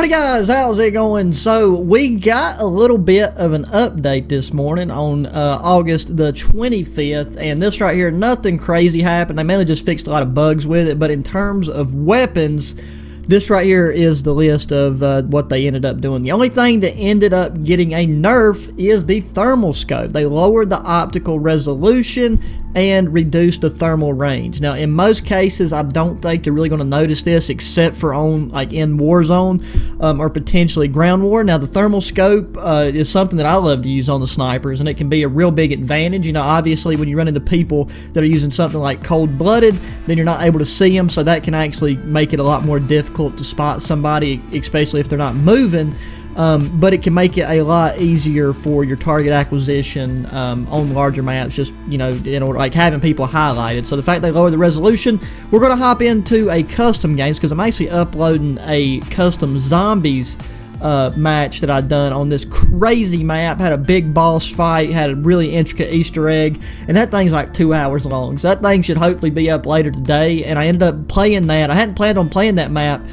Howdy guys, how's it going? So we got a little bit of an update this morning on August the 25th, and this right here, nothing crazy happened. They mainly just fixed a lot of bugs with it, but in terms of weapons, this right here is the list of what they ended up doing. The only thing that ended up getting a nerf is the thermal scope. They lowered the optical resolution and reduced the thermal range. Now, in most cases, I don't think you're really going to notice this except for on like in Warzone or potentially ground war. Now, the thermal scope is something that I love to use on the snipers, and it can be a real big advantage. You know, obviously, when you run into people that are using something like cold-blooded, then you're not able to see them, so that can actually make it a lot more difficult to spot somebody, especially if they're not moving. But it can make it a lot easier for your target acquisition on larger maps, just, you know, in order, like having people highlighted. So the fact they lower the resolution, we're going to hop into a custom games because I'm actually uploading a custom zombies match that I done on this crazy map. Had a big boss fight, had a really intricate Easter egg, and that thing's like 2 hours long. So that thing should hopefully be up later today, and I ended up playing that. I hadn't planned on playing that map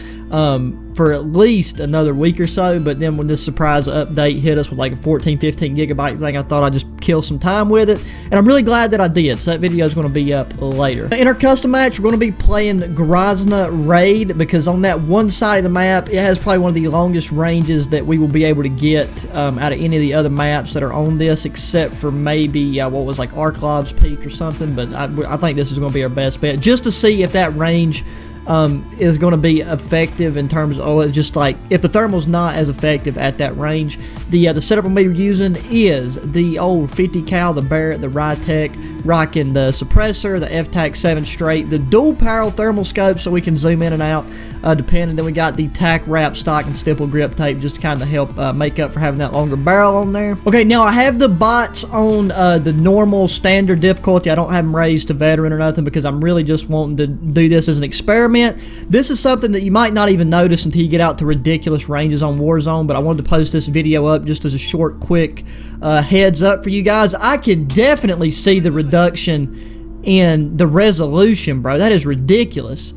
for at least another week or so, but then when this surprise update hit us with like a 14-15 gigabyte thing, I thought I'd just kill some time with it, and I'm really glad that I did. So that video is going to be up later. In our custom match, we're going to be playing Grozna Raid, because on that one side of the map, it has probably one of the longest ranges that we will be able to get out of any of the other maps that are on this, except for maybe what was like Arklob's Peak or something, but I think this is going to be our best bet, just to see if that range is going to be effective in terms of, just like, if the thermal's not as effective at that range. The setup I'm going to be using is the old 50 cal, the Barrett, the RYTEC, rocking the suppressor, the FTAC 7 straight, the dual barrel thermal scope so we can zoom in and out depending. Then we got the tack wrap stock and stipple grip tape just to kind of help make up for having that longer barrel on there. Okay, now I have the bots on the normal standard difficulty. I don't have them raised to veteran or nothing because I'm really just wanting to do this as an experiment. This is something that you might not even notice until you get out to ridiculous ranges on Warzone, but I wanted to post this video up just as a short, quick heads up for you guys. I can definitely see the reduction in the resolution, bro. That is ridiculous.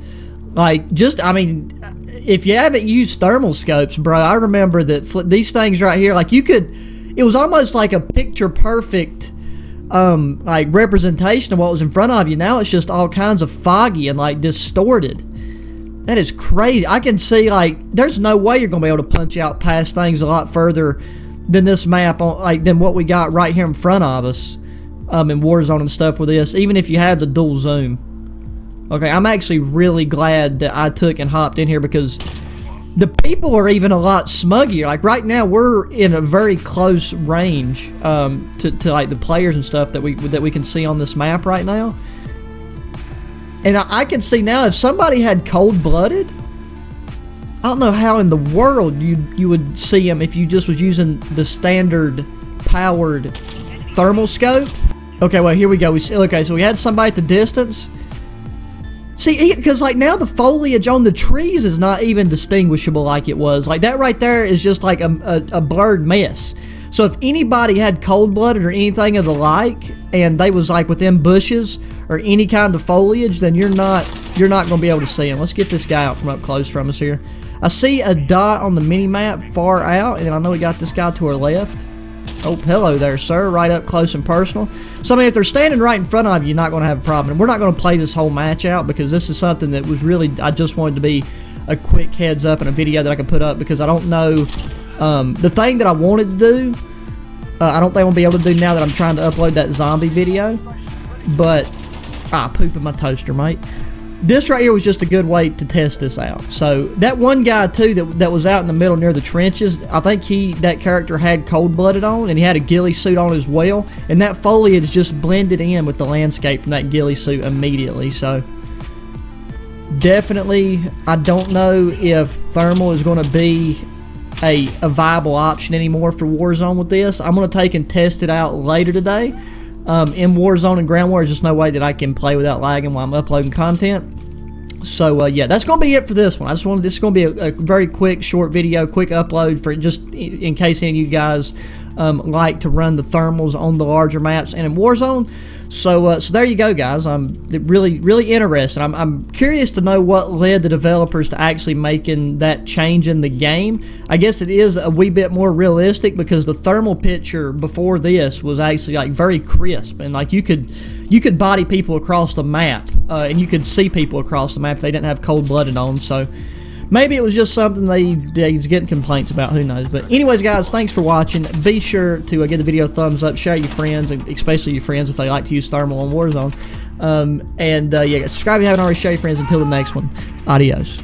Like, just, I mean, if you haven't used thermal scopes, bro, I remember that these things right here, like, you could, it was almost like a picture perfect like representation of what was in front of you. Now it's just all kinds of foggy and like distorted. That is crazy. I can see, like, there's no way you're gonna be able to punch out past things a lot further than this map, on like than what we got right here in front of us in Warzone and stuff with this, even if you had the dual zoom. Okay, I'm actually really glad that I took and hopped in here because the people are even a lot smuggier. Like right now, we're in a very close range to like the players and stuff that we can see on this map right now. And I can see now if somebody had cold-blooded, I don't know how in the world you would see them if you just was using the standard powered thermal scope. Okay, well here we go. Okay, so we had somebody at the distance. See, because like now the foliage on the trees is not even distinguishable like it was. Like that right there is just like a blurred mess. So if anybody had cold-blooded or anything of the like, and they was like within bushes or any kind of foliage, then you're not going to be able to see them. Let's get this guy out from up close from us here. I see a dot on the mini-map far out, and I know we got this guy to our left. Oh, hello there, sir. Right up close and personal. So, I mean, if they're standing right in front of you, you're not going to have a problem. And we're not going to play this whole match out because this is something that was really, I just wanted to be a quick heads up in a video that I could put up because I don't know, the thing that I wanted to do, I don't think I'll be able to do now that I'm trying to upload that zombie video. But, poop in my toaster, mate. This right here was just a good way to test this out. So that one guy too that was out in the middle near the trenches, I think that character had cold-blooded on, and he had a ghillie suit on as well, and that foliage just blended in with the landscape from that ghillie suit immediately. So definitely, I don't know if thermal is going to be a viable option anymore for Warzone with this. I'm going to take and test it out later today. In Warzone and Ground War, there's just no way that I can play without lagging while I'm uploading content. So, yeah, that's going to be it for this one. This is going to be a very quick, short video, quick upload for just in case any of you guys like to run the thermals on the larger maps and in Warzone. So there you go, guys. I'm really interested. I'm curious to know what led the developers to actually making that change in the game. I guess it is a wee bit more realistic because the thermal picture before this was actually like very crisp, and like you could body people across the map, and you could see people across the map if they didn't have cold-blooded on. So maybe it was just something they's getting complaints about. Who knows? But anyways, guys, thanks for watching. Be sure to give the video a thumbs up, share your friends, and especially your friends if they like to use thermal on Warzone. Yeah, subscribe if you haven't already. Share your friends. Until the next one, adios.